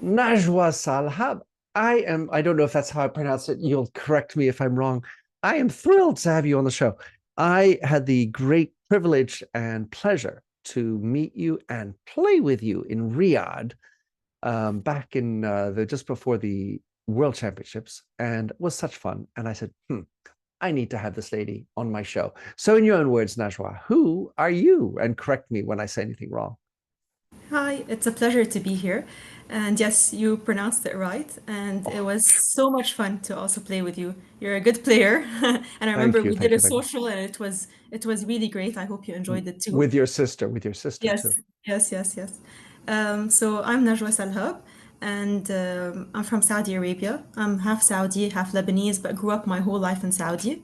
Najwa Salhab. I don't know if that's how I pronounce it. You'll correct me if I'm wrong. I am thrilled to have you on the show. I had the great privilege and pleasure to meet you and play with you in Riyadh back in the just before the World Championships, and it was such fun. And I said, I need to have this lady on my show. So, in your own words, Najwa, who are you? And correct me when I say anything wrong. Hi, it's a pleasure to be here. And yes, you pronounced it right. And it Oh, was so much fun to also play with you. You're a good player. And I remember thank you, we did thank a you, thank you. social and it was really great. I hope you enjoyed it too. With your sister too. Yes, yes, yes, yes. So I'm Najwa Salhab, and I'm from Saudi Arabia. I'm half Saudi, half Lebanese, but grew up my whole life in Saudi.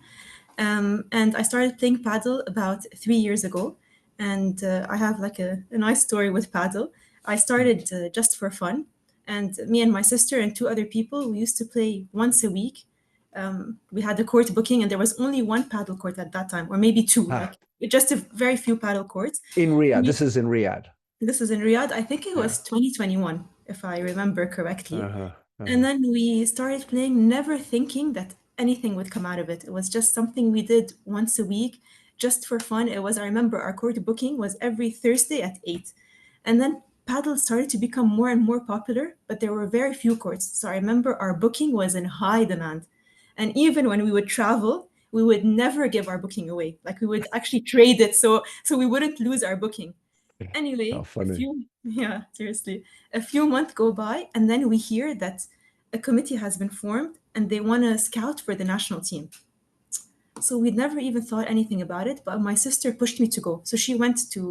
And I started playing paddle about 3 years ago. And I have like a nice story with paddle. I started just for fun, and me and my sister and two other people, we used to play once a week. We had a court booking, and there was only one paddle court at that time, or maybe two, Ah, like just a very few paddle courts. in And Riyadh. we This is in Riyadh. this is in Riyadh. I think it Yeah. was 2021, if I remember correctly. Uh-huh. And Uh-huh. then we started playing, never thinking that anything would come out of it. It was just something we did once a week, just for fun. I remember our court booking was every Thursday at 8. And then paddle started to become more and more popular, but there were very few courts. So I remember our booking was in high demand. And even when we would travel, we would never give our booking away. Like we would actually trade it so we wouldn't lose our booking. How Anyway, funny. yeah, seriously, a few months go by, and then we hear that a committee has been formed and they want to scout for the national team. So we'd never even thought anything about it, but my sister pushed me to go. So she went to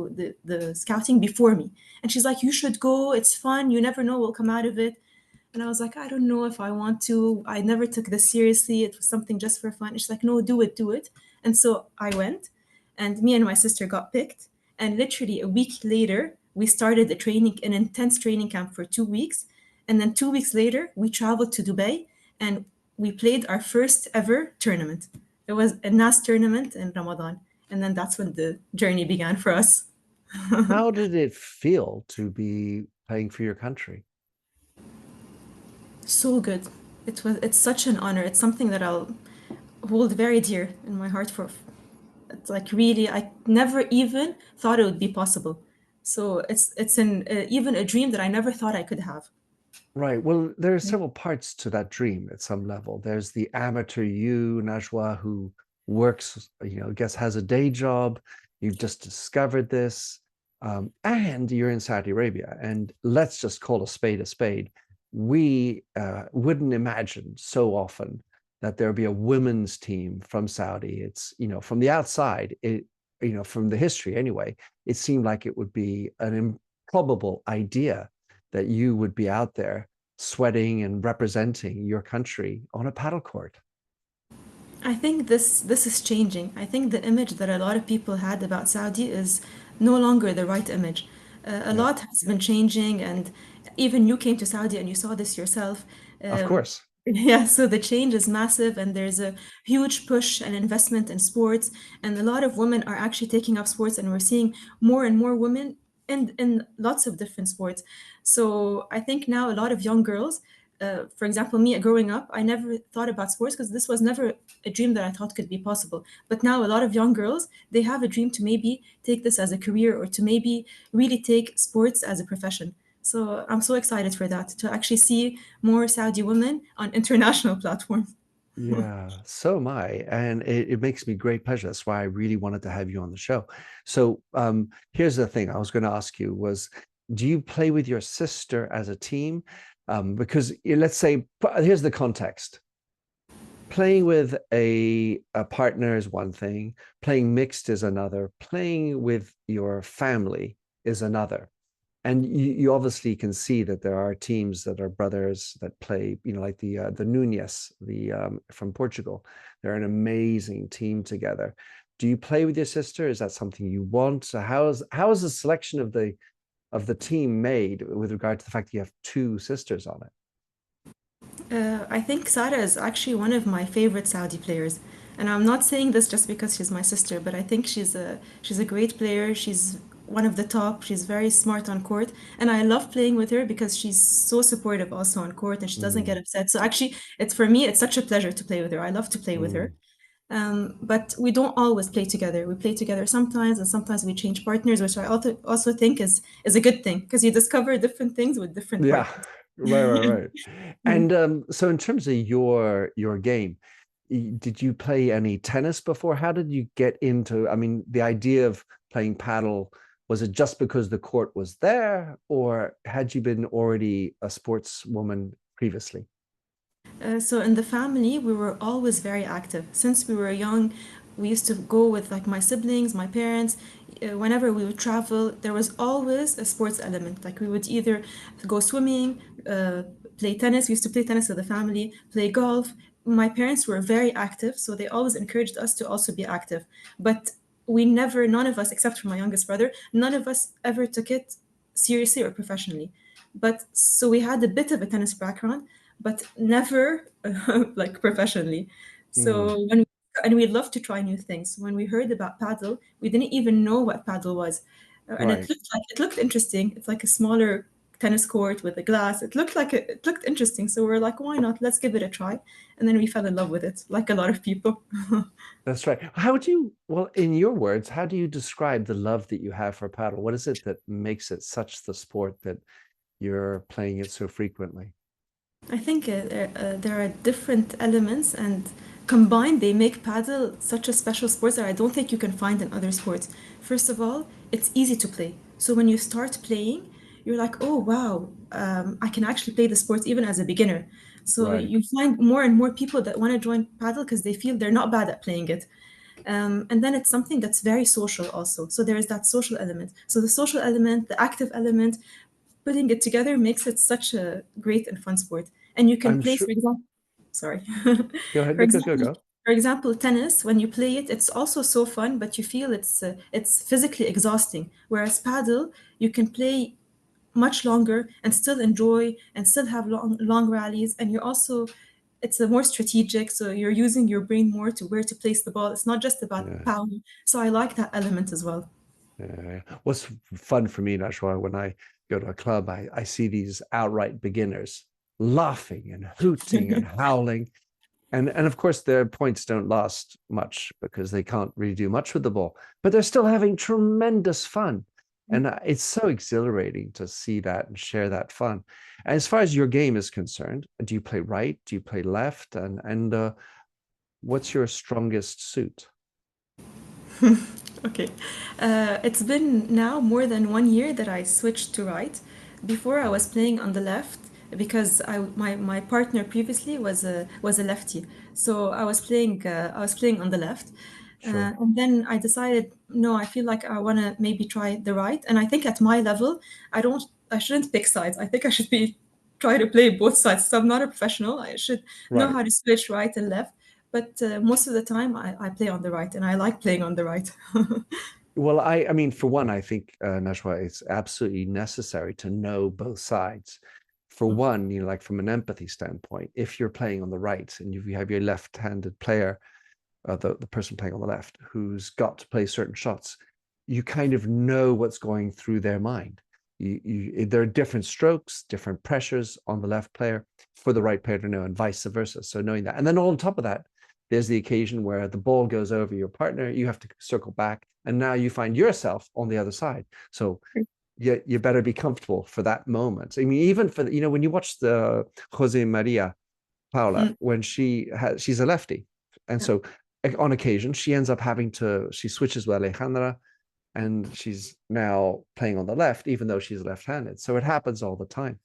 the scouting before me, and she's like, "You should go. It's fun. You never know what will come out of it." And I was like, "I don't know if I want to. I never took this seriously. It was something just for fun." And she's like, "No, do it, do it." And so I went, and me and my sister got picked. And literally a week later, we started an intense training camp for 2 weeks. And then 2 weeks later, we traveled to Dubai and we played our first ever tournament. It was a NAS tournament in Ramadan. And then that's when the journey began for us. How did it feel to be playing for your country? So good. It's such an honor. It's something that I'll hold very dear in my heart for. It's like really, I never even thought it would be possible. So it's even a dream that I never thought I could have. Right. Well, there are several parts to that dream at some level. There's the amateur you, Najwa, who works, I guess has a day job. You've just discovered this. And you're in Saudi Arabia. And let's just call a spade a spade. We wouldn't imagine so often that there'd be a women's team from Saudi. It's, from the outside, from the history anyway, it seemed like it would be an improbable idea that you would be out there sweating and representing your country on a paddle court. I think this is changing. I think the image that a lot of people had about Saudi is no longer the right image. A Yeah, lot has been changing, and even you came to Saudi and you saw this yourself. of Um, course. yeah, so the change is massive, and there's a huge push and investment in sports, and a lot of women are actually taking up sports, and we're seeing more and more women in lots of different sports. So I think now a lot of young girls, for example, me growing up, I never thought about sports because this was never a dream that I thought could be possible. But now a lot of young girls, they have a dream to maybe take this as a career or to maybe really take sports as a profession. So I'm so excited for that, to actually see more Saudi women on international platforms. Yeah, so am I. And it makes me great pleasure. That's why I really wanted to have you on the show. So here's the thing I was going to ask you was, do you play with your sister as a team? Because let's say, here's the context. Playing with a partner is one thing, playing mixed is another, playing with your family is another. And you obviously can see that there are teams that are brothers that play, like the Nunes, the from Portugal. They're an amazing team together. Do you play with your sister? Is that something you want? So how is the selection of the team made with regard to the fact that you have two sisters on it? I think Sara is actually one of my favorite Saudi players. And I'm not saying this just because she's my sister, but I think she's a great player. She's one of the top. She's very smart on court, and I love playing with her because she's so supportive also on court, and she doesn't get Mm, upset. So actually, it's for me, it's such a pleasure to play with her. I love to play with her. mm. But we don't always play together. We play together sometimes, and sometimes we change partners, which I also think is a good thing because you discover different things with different Yeah, partners. right. And so in terms of your game, did you play any tennis before? How did you get into, I mean, the idea of playing paddle, was it just because the court was there, or had you been already a sportswoman previously? So in the family, we were always very active. Since we were young, we used to go with like my siblings, my parents. Whenever we would travel, there was always a sports element. Like we would either go swimming, play tennis. We used to play tennis with the family, play golf. My parents were very active, so they always encouraged us to also be active. But we never, none of us, except for my youngest brother, none of us ever took it seriously or professionally. But so we had a bit of a tennis background, but never like professionally. Mm, So and we love to try new things. When we heard about paddle, we didn't even know what paddle was, and right. it looked interesting. It's like a smaller tennis court with a glass. It looked interesting. So we're like, why not? Let's give it a try. And then we fell in love with it, like a lot of people. That's right. How would you, well, in your words, how do you describe the love that you have for paddle? What is it that makes it such the sport that you're playing it so frequently? I think there are different elements, and combined, they make paddle such a special sport that I don't think you can find in other sports. First of all, it's easy to play. So when you start playing, you're like, oh wow, I can actually play the sport even as a beginner. So Right. you find more and more people that want to join paddle because they feel they're not bad at playing it. And then it's something that's very social also. So there is that social element. So the social element, the active element, putting it together makes it such a great and fun sport. And you can I'm play, sure. for example, sorry. Go ahead. For Go. example, for example, tennis, when you play it, it's also so fun, but you feel it's physically exhausting. Whereas paddle, you can play much longer and still enjoy and still have long rallies. And you're also, it's a more strategic, so you're using your brain more to where to place the ball. It's not just about Yeah. power. So I like that element as well. Yeah. What's fun for me, Najwa, when I go to a club, I see these outright beginners laughing and hooting and howling. And of course, their points don't last much because they can't really do much with the ball, but they're still having tremendous fun. And it's so exhilarating to see that and share that fun. As far as your game is concerned, do you play right? Do you play left? And what's your strongest suit? Okay. It's been now more than 1 year that I switched to right. Before I was playing on the left because my partner previously was a lefty. So I was playing on the left. Sure. And then I decided, no, I feel like I want to maybe try the right. And I think at my level, I shouldn't pick sides. I think I should be try to play both sides. So I'm not a professional. I should know Right. how to switch right and left. But most of the time, I play on the right, and I like playing on the right. Well, I mean, for one, I think, Najwa, it's absolutely necessary to know both sides. For one, like from an empathy standpoint, if you're playing on the right and you have your left-handed player, the person playing on the left, who's got to play certain shots, you kind of know what's going through their mind. There are different strokes, different pressures on the left player for the right player to know, and vice versa. So knowing that, and then on top of that, there's the occasion where the ball goes over your partner, you have to circle back, and now you find yourself on the other side. So you better be comfortable for that moment. I mean, even for when you watch the Jose Maria Paula, Mm, when she's a lefty, and yeah. so on occasion she ends up she switches with Alejandra, and she's now playing on the left, even though she's left-handed. So it happens all the time.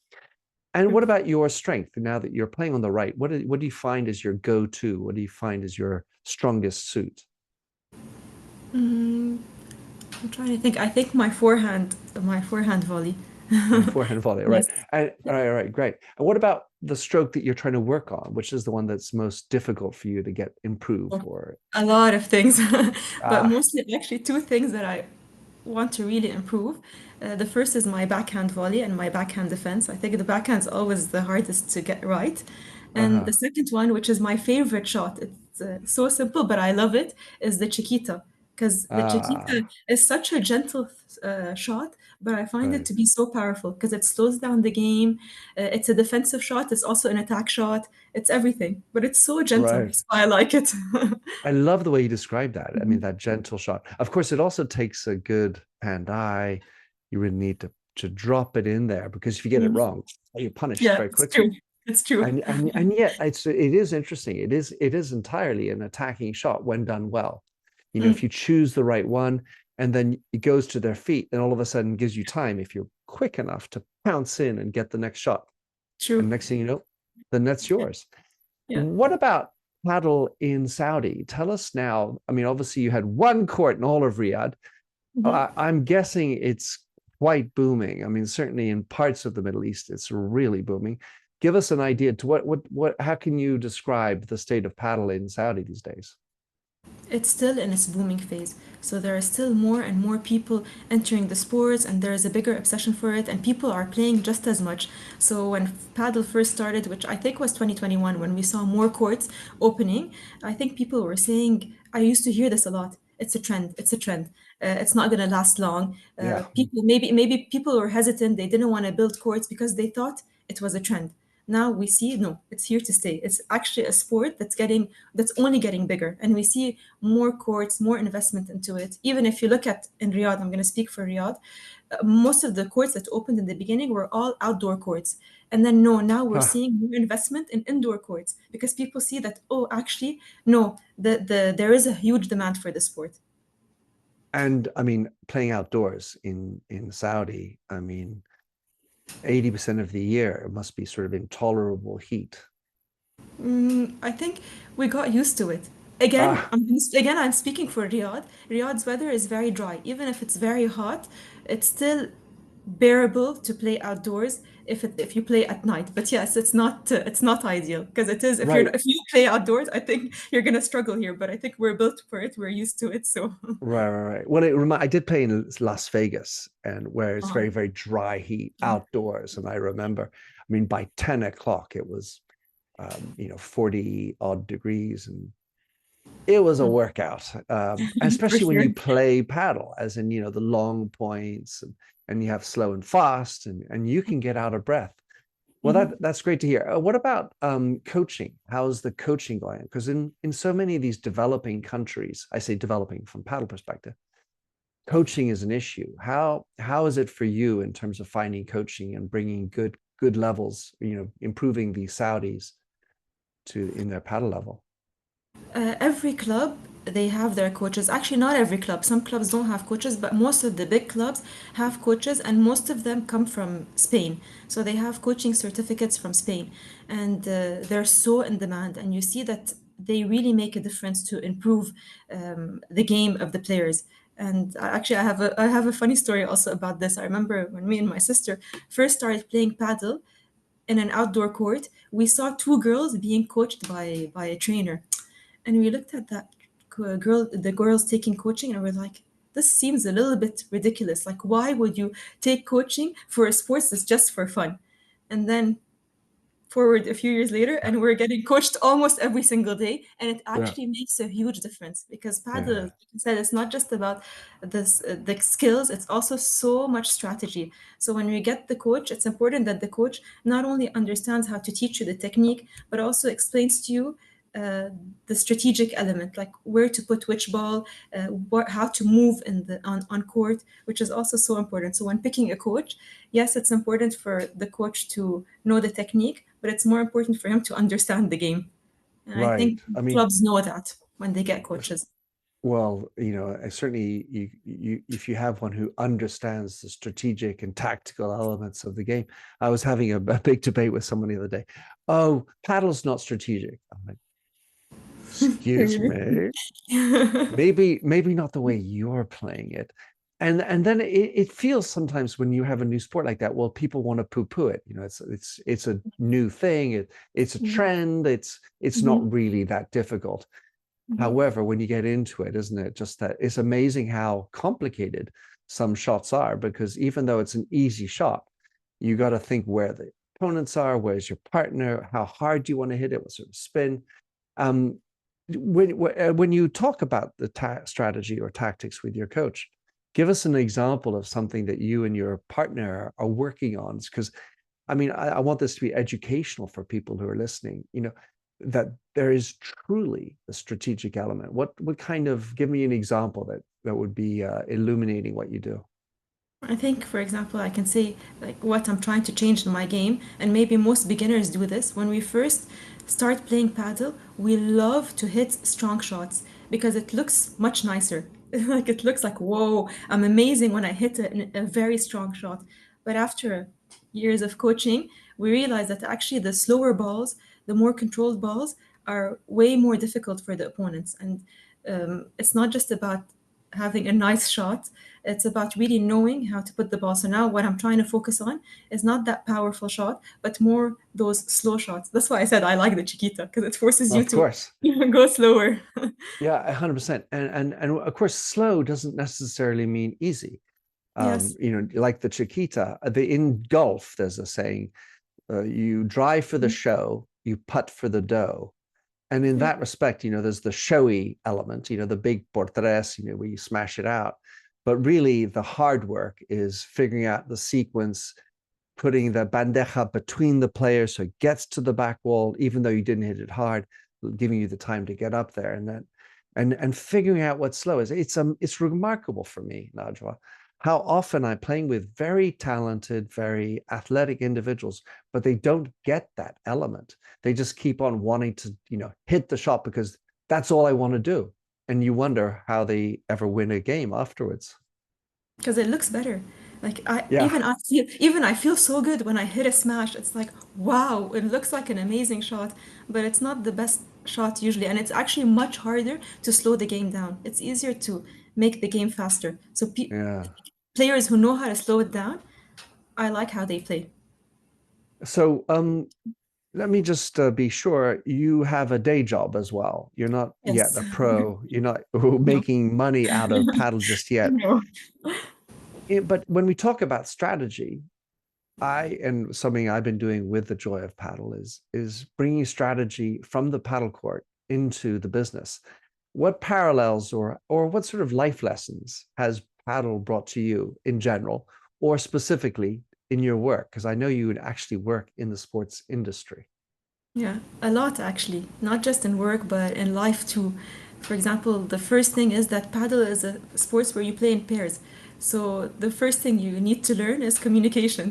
And what about your strength now that you're playing on the right? What do you find is your go-to? What do you find is your strongest suit? Mm, I'm trying to think. I think my forehand volley. Forehand volley, right? Yes. All right, great. And what about the stroke that you're trying to work on, which is the one that's most difficult for you to get improve Oh, or a lot of things, but ah mostly actually two things that I want to really improve. The first is my backhand volley and my backhand defense. I think the backhand is always the hardest to get right. And the uh-huh. second one, which is my favorite shot, it's so simple, but I love it, is the Chiquita. because the Chiquita Ah, is such a gentle shot, but I find it right, to be so powerful because it slows down the game. It's a defensive shot, it's also an attack shot, it's everything, but it's so gentle. right. That's why I like it. I love the way you describe that. I mean, Mhm. that gentle shot. Of course, it also takes a good hand-eye. You really need to drop it in there because if you get it Mhm. wrong, you're punished Yeah, very it's quickly. true. It's true. And yet it is interesting. It is entirely an attacking shot when done well. You know, if Mm, you choose the right one and then it goes to their feet, then all of a sudden gives you time if you're quick enough to pounce in and get the next shot. And true. next thing you know, the net's yours. Yeah. What about paddle in Saudi? Tell us now. I mean, obviously you had one court in all of Riyadh. Mhm. I'm guessing it's quite booming. I mean, certainly in parts of the Middle East, it's really booming. Give us an idea to how can you describe the state of paddle in Saudi these days? It's still in its booming phase. So there are still more and more people entering the sports, and there is a bigger obsession for it, and people are playing just as much. So when paddle first started, which I think was 2021, when we saw more courts opening, I think people were saying, I used to hear this a lot. It's a trend. It's a trend. It's not going to last long. Yeah. People maybe people were hesitant. They didn't want to build courts because they thought it was a trend. Now we see no, it's here to stay. It's actually a sport that's only getting bigger, and we see more courts, more investment into it. Even if you look at in Riyadh, I'm going to speak for Riyadh, most of the courts that opened in the beginning were all outdoor courts. And then, no, now we're Huh. seeing more investment in indoor courts because people see that, oh, actually, no, there is a huge demand for the sport. And I mean, playing outdoors in Saudi, I mean, 80% of the year it must be sort of intolerable heat. I think we got used to it. Again, Ah, I'm speaking for Riyadh. Riyadh's weather is very dry. Even if it's very hot, it's still bearable to play outdoors if you play at night. But yes, it's not ideal because it is right. if you play outdoors, I think you're gonna struggle here. But I think we're built for it. We're used to it. So Right. Well, I did play in Las Vegas, and where it's very, very dry heat outdoors. And I remember, I mean, by 10 o'clock, it was, 40 odd degrees, and it was a workout. for Especially when sure. you play paddle, as in, the long points, and you have slow and fast, and you can get out of breath. Well, Mhm. that's great to hear. What about coaching? How's the coaching going? Because in so many of these developing countries, I say developing from paddle perspective, coaching is an issue. How is it for you in terms of finding coaching and bringing good levels, improving the Saudis to in their paddle level? Every club they have their coaches. Actually, not every club. Some clubs don't have coaches, but most of the big clubs have coaches, and most of them come from Spain. So they have coaching certificates from Spain, and they're so in demand. And you see that they really make a difference to improve the game of the players. And actually, I have a funny story also about this. I remember when me and my sister first started playing paddle in an outdoor court, we saw two girls being coached by a trainer, and we looked at that the girls taking coaching, and we're like, this seems a little bit ridiculous. Like, why would you take coaching for a sport that's just for fun? And then forward a few years later, and we're getting coached almost every single day, and it Yeah, actually makes a huge difference because paddle, yeah, like you said, it's not just about the skills, it's also so much strategy. So when we get the coach, it's important that the coach not only understands how to teach you the technique, but also explains to you uh, the strategic element, like where to put which ball, how to move on court, which is also so important. So when picking a coach, yes, it's important for the coach to know the technique, but it's more important for him to understand the game. And I right. think I mean, clubs know that when they get coaches. well, certainly if you have one who understands the strategic and tactical elements of the game. I was having a big debate with someone the other day. Oh, paddle's not strategic. I'm like, excuse Really? me. Maybe not the way you're playing it. And then it feels sometimes when you have a new sport like that, well, people want to poo-poo it. It's a new thing. It's a Mhm, trend. It's mhm, not really that difficult. mhm. However, when you get into it, isn't it just that it's amazing how complicated some shots are, because even though it's an easy shot, you got to think where the opponents are, where's your partner, how hard do you want to hit it, what sort of spin. Um, when you talk about the strategy or tactics with your coach, give us an example of something that you and your partner are working on. Because I mean, I want this to be educational for people who are listening. That there is truly a strategic element. What kind of, give me an example that would be illuminating what you do. I think, for example, I can say like what I'm trying to change in my game, and maybe most beginners do this. When we first start playing paddle, we love to hit strong shots because it looks much nicer. Like it looks like, whoa, I'm amazing when I hit a very strong shot. But after years of coaching, we realize that actually the slower balls, the more controlled balls, are way more difficult for the opponents. And it's not just about having a nice shot. It's about really knowing how to put the ball. So now what I'm trying to focus on is not that powerful shot, but more those slow shots. That's why I said I like the Chiquita because it forces you Of to course. go slower. Yeah, 100%. And of course, slow doesn't necessarily mean easy. Yes. Like the Chiquita, in golf, there's a saying, you drive for the show, you putt for the dough. And in Yeah. that respect, there's the showy element, the big por tres, where you smash it out. But really, the hard work is figuring out the sequence, putting the bandeja between the players so it gets to the back wall, even though you didn't hit it hard, giving you the time to get up there, and figuring out what slow is. It's remarkable for me, Najwa, how often I'm playing with very talented, very athletic individuals, but they don't get that element. They just keep on wanting to, hit the shot because that's all I want to do. And you wonder how they ever win a game afterwards. Because it looks better. Like Yeah, even I feel so good when I hit a smash. It's like wow, it looks like an amazing shot, but it's not the best shot usually, and it's actually much harder to slow the game down. It's easier to make the game faster. So yeah. players who know how to slow it down, I like how they play. So, let me just be sure you have a day job as well. You're not yet Yes. a pro. You're not No. making money out of paddle just yet. No. But when we talk about strategy, and something I've been doing with the Joy of Paddle is bringing strategy from the paddle court into the business. What parallels or what sort of life lessons has paddle brought to you in general, or specifically in your work? Because I know you would actually work in the sports industry. Yeah, a lot actually, not just in work, but in life too. For example, the first thing is that paddle is a sports where you play in pairs. So the first thing you need to learn is communication.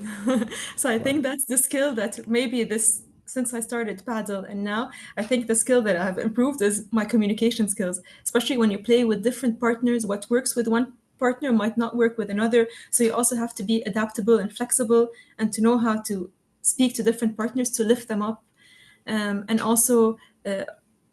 So I Right. think that's the skill that maybe this, since I started paddle and now, I think the skill that I've improved is my communication skills, especially when you play with different partners. What works with one partner might not work with another. So you also have to be adaptable and flexible and to know how to speak to different partners to lift them up, and also uh,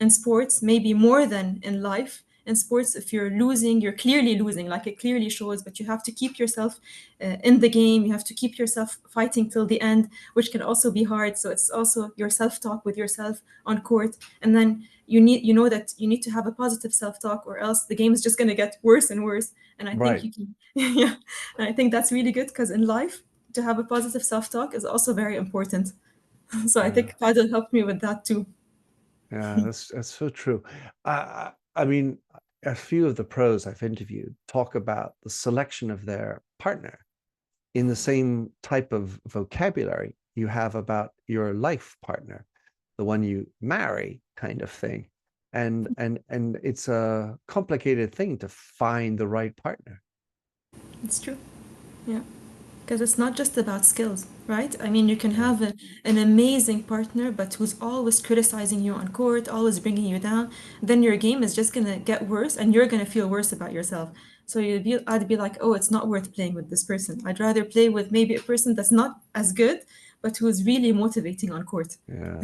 in sports, maybe more than in life. In sports, if you're losing, you're clearly losing, like it clearly shows, but you have to keep yourself in the game. You have to keep yourself fighting till the end, which can also be hard. So it's also your self-talk with yourself on court. And then you know that you need to have a positive self-talk or else the game is just going to get worse and worse. And I think Right. you can, yeah. And I think that's really good because in life, to have a positive self-talk is also very important. So I Yeah. think Padel helped me with that too. Yeah, that's so true. I mean, a few of the pros I've interviewed talk about the selection of their partner in the same type of vocabulary you have about your life partner, the one you marry, kind of thing. And it's a complicated thing to find the right partner. It's true. Yeah. Because it's not just about skills, right? I mean, you can Yeah. have an amazing partner, but who's always criticizing you on court, always bringing you down. Then your game is just going to get worse and you're going to feel worse about yourself. So I'd be like, oh, it's not worth playing with this person. I'd rather play with maybe a person that's not as good, but who's really motivating on court. Yeah.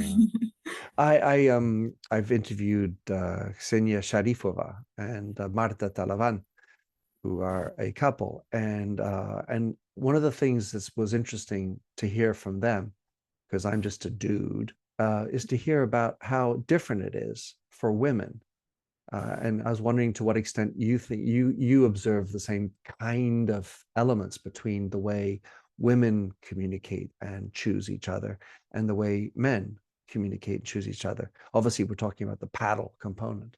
I've interviewed Ksenia Sharifova and Marta Talavan, who are a couple, and one of the things that was interesting to hear from them, because I'm just a dude, is to hear about how different it is for women. And I was wondering to what extent you think you observe the same kind of elements between the way women communicate and choose each other and the way men communicate and choose each other? Obviously, we're talking about the paddle component.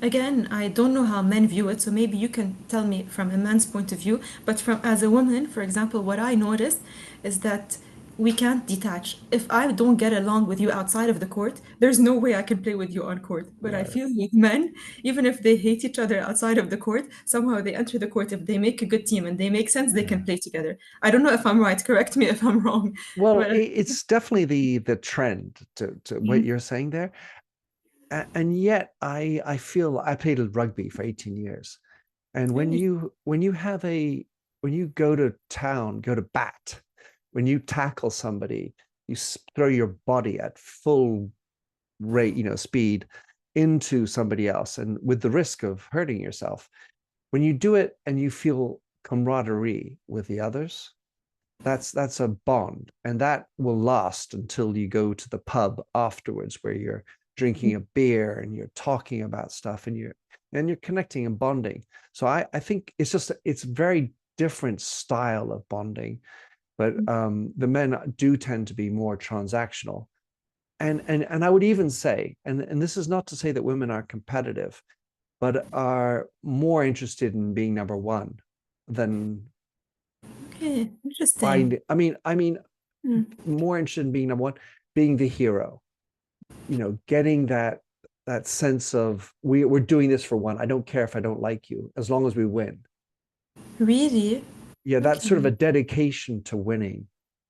Again, I don't know how men view it, so maybe you can tell me from a man's point of view. But from as a woman, for example, what I noticed is that we can't detach. If I don't get along with you outside of the court, there's no way I can play with you on court. But I Right. feel with men, even if they hate each other outside of the court, somehow they enter the court. If they make a good team and they make sense, they can Yeah. play together. I don't know if I'm right. Correct me if I'm wrong. Well, But it's definitely the trend to what Mhm. you're saying there. And yet I feel I played rugby for 18 years. And when you have a when you go to town, go to bat, when you tackle somebody, you throw your body at full rate, speed into somebody else and with the risk of hurting yourself. When you do it and you feel camaraderie with the others, that's a bond, and that will last until you go to the pub afterwards where you're drinking a beer and you're talking about stuff and you're connecting and bonding. So I think it's very different style of bonding, but the men do tend to be more transactional. And I would even say, and this is not to say that women are competitive, but are more interested in being number one than Okay, interesting. find. I mean, Mm. more interested in being number one, being the hero. Getting that sense of we're doing this for one. I don't care if I don't like you, as long as we win. Really? Yeah, that's sort of a Okay. dedication to winning.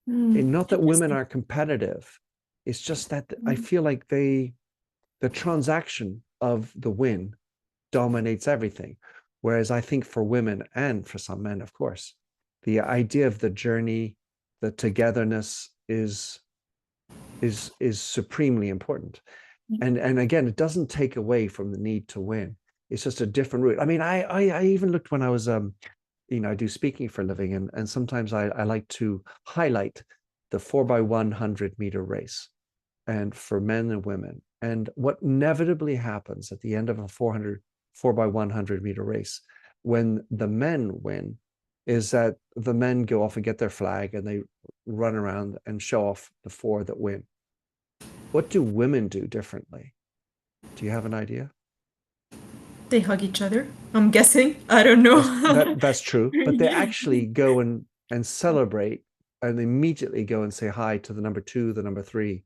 Mm. And not that women Interesting. are competitive. It's just that I Mm. feel like the transaction of the win dominates everything. Whereas I think for women and for some men, of course, the idea of the journey, the togetherness is supremely important. And again, it doesn't take away from the need to win. It's just a different route. I mean, I even looked when I was I do speaking for a living, and sometimes I like to highlight the 4x100 meter race and for men and women. And what inevitably happens at the end of a 4x100 meter race when the men win is that the men go off and get their flag and they run around and show off the four that win. What do women do differently? Do you have an idea? They hug each other. I'm guessing. I don't That's know. that that's true, but they actually go and celebrate and immediately go and say hi to the number two, the number three,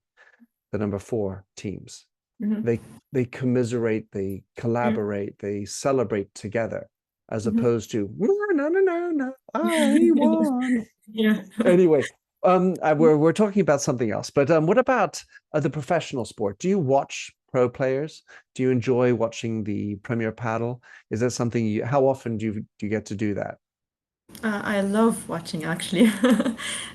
the number four teams. Mhm. They commiserate, they Mm. collaborate, they celebrate together, as Mhm. opposed to no, no, no, no, no, I won. Yeah. Anyway, we're talking about something else, but what about the professional sport? Do you watch pro players? Do you enjoy watching the Premier Paddle? Is that something you? How often do you get to do that? I love watching actually,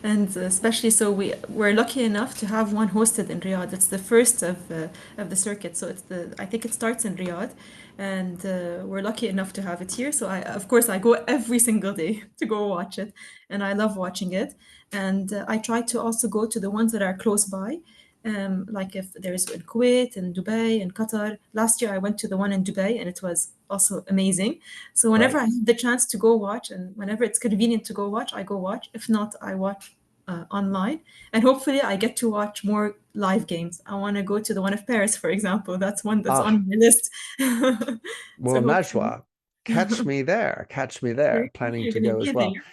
and especially so we're lucky enough to have one hosted in Riyadh. It's the first of the circuit, so I think it starts in Riyadh, and we're lucky enough to have it here. So I of course I go every single day to go watch it, and I love watching it. And I try to also go to the ones that are close by. Like if there's in Kuwait and Dubai and Qatar. Last year I went to the one in Dubai and it was also amazing. So whenever Right. I have the chance to go watch and whenever it's convenient to go watch, I go watch. If not, I watch online. And hopefully I get to watch more live games. I want to go to the one of Paris, for example. That's one that's Ah, on my list. well, So hopefully Najwa, catch me there. Catch me there. Planning you're to going to go as be well. there.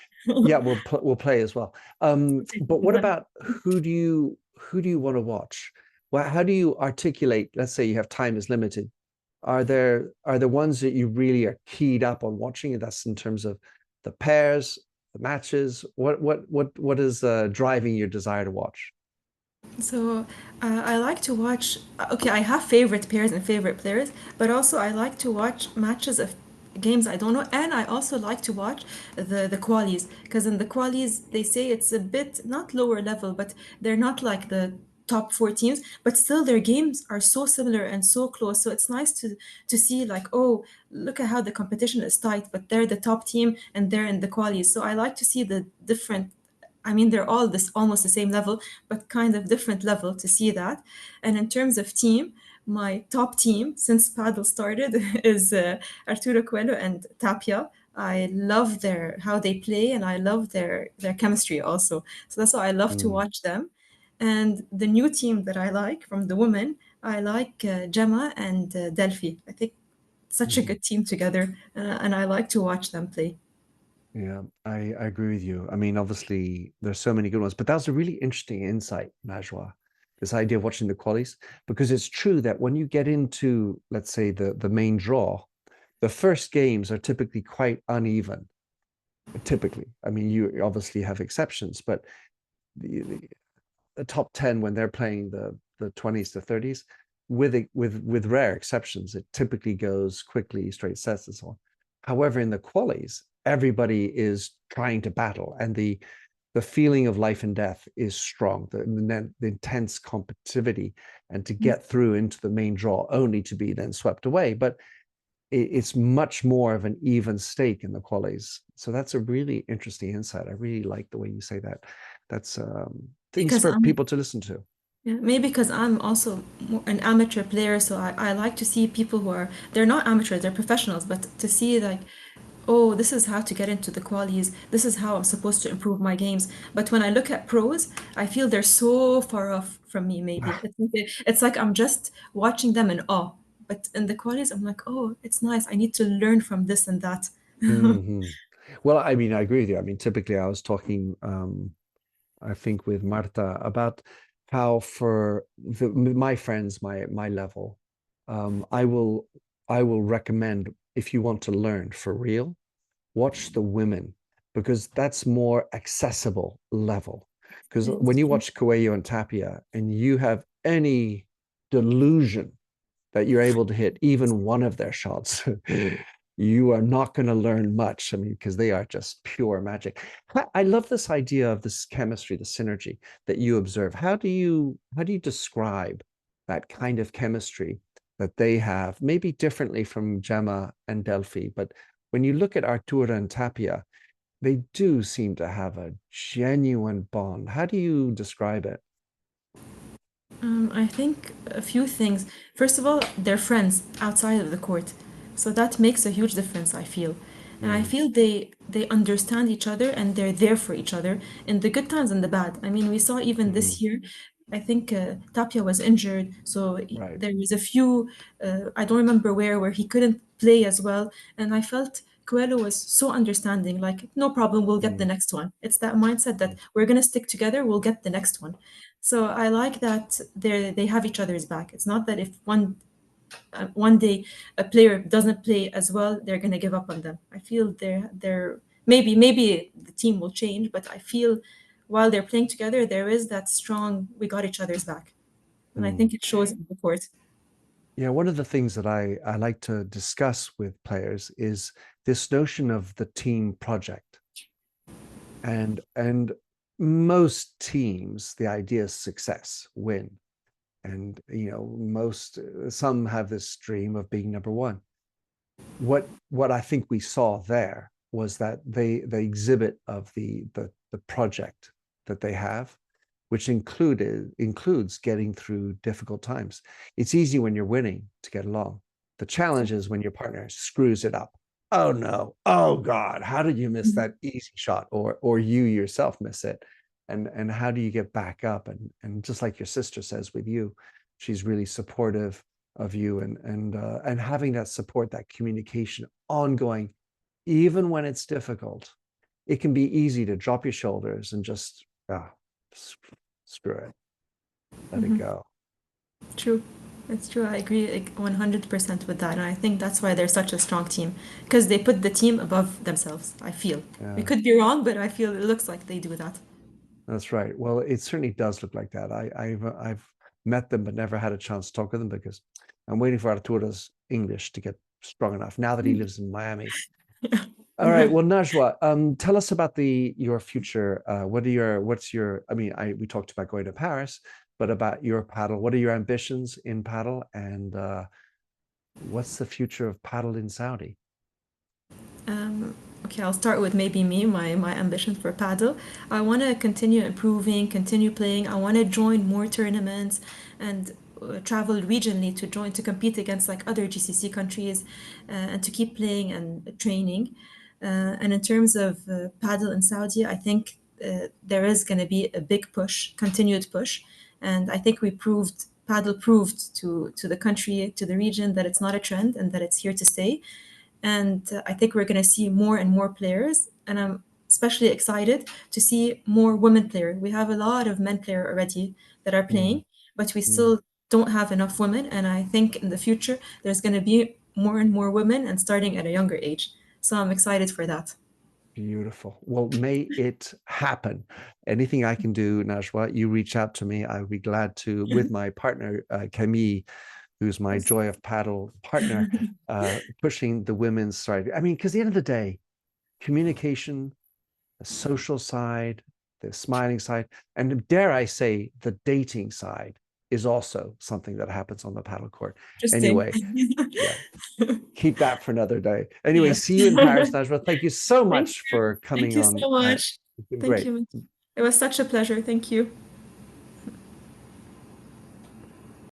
Yeah, we'll play as well. But what about who do you want to watch? Well, how do you articulate? Let's say you have time is limited. Are there ones that you really are keyed up on watching? That's in terms of the pairs, the matches. What is driving your desire to watch? So I like to watch. Okay, I have favorite pairs and favorite players, but also I like to watch matches of games I don't know, and I also like to watch the qualies because in the qualies they say it's a bit not lower level, but they're not like the top four teams, but still their games are so similar and so close. So it's nice to see like, oh, look at how the competition is tight, but they're the top team and they're in the qualies. So I like to see the different. I mean, they're all this almost the same level, but kind of different level to see that. And in terms of team, my top team since paddle started is Arturo Coelho and Tapia. I love their how they play and I love their chemistry also. So that's why I love to Mm. watch them. And the new team that I like from the women, I like Gemma and Delphi. I think such a Mhm. good team together, and I like to watch them play. Yeah, I agree with you. I mean, obviously, there's so many good ones, but that was a really interesting insight, Najwa, this idea of watching the qualies, because it's true that when you get into, let's say, the main draw, the first games are typically quite uneven. Typically, I mean, you obviously have exceptions, but the top 10 when they're playing the 20s to 30s, with rare exceptions, it typically goes quickly, straight sets and so on. However, in the qualies, everybody is trying to battle, and the feeling of life and death is strong, the intense competitivity, and to get through into the main draw only to be then swept away. But it's much more of an even stake in the qualies. So that's a really interesting insight. I really like the way you say that. That's things Because for I'm people to listen to. Yeah, maybe because I'm also an amateur player, so I like to see people who are, they're not amateurs, they're professionals, but to see like, oh, this is how to get into the qualies, this is how I'm supposed to improve my games. But when I look at pros, I feel they're so far off from me, maybe. It's like I'm just watching them in awe. But in the qualies, I'm like, oh, it's nice. I need to learn from this and that. Hmm. Well, I mean, I agree with you. I mean, typically I was talking, I think with Marta about how for my friends, my level, I will recommend if you want to learn for real, watch the women because that's more accessible level. Because when It's you true. watch Coelho and Tapia and you have any delusion that you're able to hit even one of their shots, you are not going to learn much. I mean, because they are just pure magic. I love this idea of this chemistry, the synergy that you observe. How do you describe that kind of chemistry that they have, maybe differently from Gemma and Delphi, but when you look at Artura and Tapia, they do seem to have a genuine bond. How do you describe it? I think a few things. First of all, they're friends outside of the court, so that makes a huge difference, I feel. And I Mm, feel they understand each other and they're there for each other in the good times and the bad. I mean, we saw even mhm. this year. I think Tapia was injured, so Right. there was a few. I don't remember where he couldn't play as well, and I felt Coelho was so understanding. Like, no problem, we'll get the Mm, next one. It's that mindset mm, that we're gonna stick together, we'll get the next one. So I like that they have each other's back. It's not that if one day a player doesn't play as well, they're gonna give up on them. I feel they're maybe the team will change, but I feel while they're playing together, there is that strong we got each other's back, and I mm. think it shows in the court. Yeah, one of the things that I like to discuss with players is this notion of the team project. And most teams, the idea is success, win. And most some have this dream of being number one. What I think we saw there was that the exhibit of the project that they have, which includes getting through difficult times. It's easy when you're winning to get along. The challenge is when your partner screws it up. Oh no! Oh God! How did you miss Mhm. that easy shot, or you yourself miss it? And how do you get back up? And just like your sister says with you, she's really supportive of you and having that support, that communication ongoing, even when it's difficult. It can be easy to drop your shoulders and just screw it, let it Mhm. go. True. It's true. I agree like 100% with that. And I think that's why they're such a strong team because they put the team above themselves, I feel. We Yeah, could be wrong, but I feel it looks like they do that. that's right. Well, it certainly does look like that. I've met them but never had a chance to talk with them because I'm waiting for Arturo's English to get strong enough now that he lives in Miami. All right. Well, Najwa, tell us about your future. What's your, I mean, we talked about going to Paris, but about your paddle. What are your ambitions in paddle, and what's the future of paddle in Saudi? Um, okay, I'll start with maybe me, my ambition for paddle. I want to continue improving, continue playing. I want to join more tournaments and travel regionally to join to compete against like other GCC countries and to keep playing and training. And in terms of paddle in Saudi, I think there is going to be a big push, continued push. And I think Padel proved to the country, to the region, that it's not a trend and that it's here to stay. And I think we're going to see more and more players. And I'm especially excited to see more women players. We have a lot of men players already that are Mm, playing, but we mm. still don't have enough women. And I think in the future, there's going to be more and more women and starting at a younger age. So I'm excited for that. Beautiful. Well, may it happen. Anything I can do, Najwa, you reach out to me. I'll be glad to, with my partner, Camille, who's my Joy of Paddle partner, pushing the women's side. I mean, because at the end of the day, communication, the social side, the smiling side, and dare I say, the dating side is also something that happens on the paddle court. Interesting. Anyway, yeah, keep that for another day. Anyway, Yes. see you in Paris, Najwa. Thank you so Thank much you. for Thank coming you on. so much. It's been Thank great. you. It was such a pleasure. Thank you.